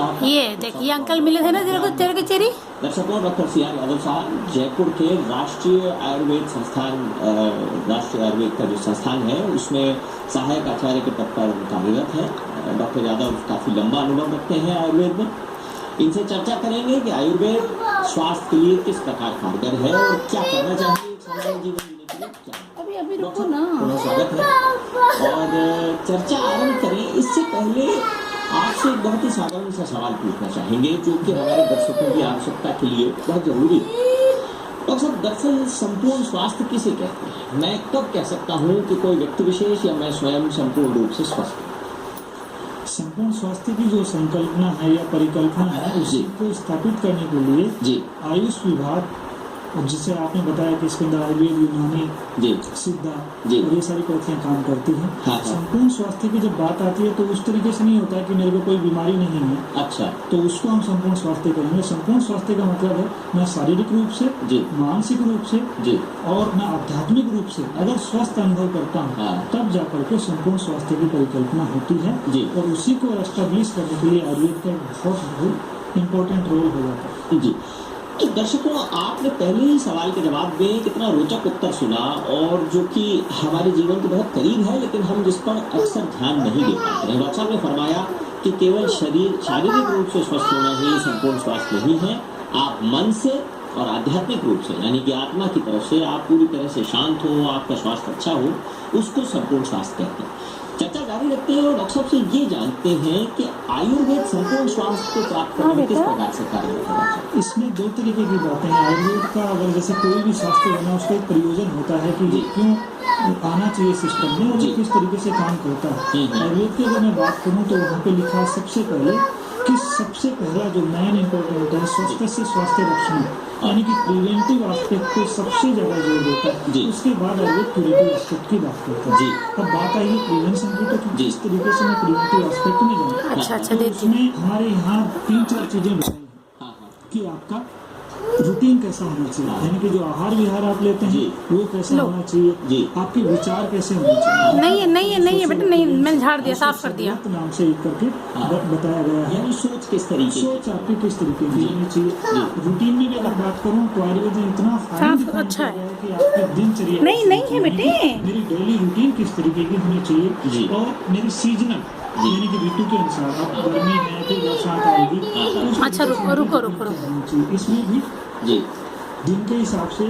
साहब। ये देखिए अंकल मिले थे ना तेरे को चेरी। दर्शकों, डॉक्टर CR यादव साहब जयपुर के राष्ट्रीय आयुर्वेद संस्थान, राष्ट्रीय आयुर्वेद का जो संस्थान है उसमें सहायक आचार्य के पद पर कार्यरत है। डॉक्टर यादव काफी लंबा अनुभव रखते हैं आयुर्वेद में। इनसे चर्चा करेंगे कि आयुर्वेद स्वास्थ्य के लिए किस प्रकार कारगर है और क्या करना चाहिए सामान्य जीवन जीने के लिए। क्या अभी रुको ना। स्वागत है और चर्चा आरंभ करें इससे पहले आपसे एक बहुत ही साधारण सा सवाल पूछना चाहेंगे जो कि हमारे दर्शकों की आवश्यकता के लिए बहुत जरूरी है। डॉक्टर साहब, दरअसल संपूर्ण स्वास्थ्य किसे कहते हैं? मैं कब कह सकता हूँ कि कोई व्यक्ति विशेष या मैं स्वयं संपूर्ण रूप से स्वस्थ हूँ? संपूर्ण स्वास्थ्य की जो संकल्पना है या परिकल्पना है उसी को स्थापित करने के लिए जी आयुष विभाग, जिसे आपने बताया कि इसके अंदर आयुर्वेद, यूनानी, जी सिद्धा जी और ये सारी पद्धतियाँ काम करती हैं। हाँ। संपूर्ण स्वास्थ्य की जब बात आती है तो उस तरीके से नहीं होता है कि मेरे को कोई बीमारी नहीं है अच्छा तो उसको हम संपूर्ण स्वास्थ्य करेंगे। संपूर्ण स्वास्थ्य का मतलब है मैं शारीरिक रूप से, जी मानसिक रूप से जी और मैं आध्यात्मिक रूप से अगर स्वस्थ अनुभव करता हूँ हाँ। तब जाकर के संपूर्ण स्वास्थ्य की परिकल्पना होती है जी और उसी को एस्टेब्लिश करने के लिए आयुर्वेद का बहुत इम्पोर्टेंट रोल हो जाता है। जी। तो दर्शकों, आपने पहले ही सवाल के जवाब में कितना रोचक उत्तर सुना और जो कि हमारे जीवन के बहुत करीब है लेकिन हम जिस पर अक्सर ध्यान नहीं दे पाते हैं। डॉक्टर साहब ने फरमाया कि केवल शारीरिक रूप से स्वस्थ होना ही संपूर्ण स्वास्थ्य नहीं है। आप मन से और आध्यात्मिक रूप से यानी कि आत्मा की तरफ से आप पूरी तरह से शांत हो, आपका स्वास्थ्य अच्छा हो, उसको संपूर्ण स्वास्थ्य कहते हैं। चर्चा जारी रखते हैं और डॉक्टर साहब से ये जानते हैं कि आयुर्वेद संपूर्ण स्वास्थ्य को प्राप्त करने में किस प्रकार से कार्य करता है। इसमें दो तरीके की बातें हैं। आयुर्वेद का अगर जैसे कोई भी शास्त्र बना उसका एक प्रयोजन होता है कि ये क्यों आना चाहिए सिस्टम में और ये किस तरीके से काम करता है। आयुर्वेद की अगर मैं बात करूँ तो वहाँ पे लिखा है सबसे पहले कि सबसे पहला जो मेन इम्पोर्टेंट है स्वास्थ्य से स्वास्थ्य रक्षण, यानी कि प्रिवेंटिव एस्पेक्ट को सबसे ज्यादा जोर देता है। उसके बाद आयुर्वेद क्यूरेटिव एस्पेक्ट की बात करता है। अब बात आई है प्रिवेंशन की, तो जिस तरीके से मैं प्रिवेंटिव एस्पेक्ट में जाऊँ अच्छा तो उसमें हमारे यहाँ 3-4 चीजें बताई हैं कि आपका रूटीन कैसा होना चाहिए, यानी कि जो आहार विहार आप लेते हैं वो कैसा होना चाहिए, आपके विचार कैसे होने चाहिए। नहीं है बेटा, नहीं, मैंने झाड़ दिया, साफ कर दिया। नाम से एक करके बताया गया है। यानी सोच किस तरीके, सोच आपकी किस तरीके की होनी चाहिए। रूटीन में भी अगर बात करूँ तो आयुर्वेद में इतना अच्छा है कि आपकी दिनचर्या नहीं है बेटे, मेरी डेली रूटीन किस तरीके की होनी चाहिए और मेरी सीजनल यानी कि ऋतु के अनुसार, अब गर्मी है फिर बरसात आएगी। अच्छा रुको। इसमें भी दिन के हिसाब से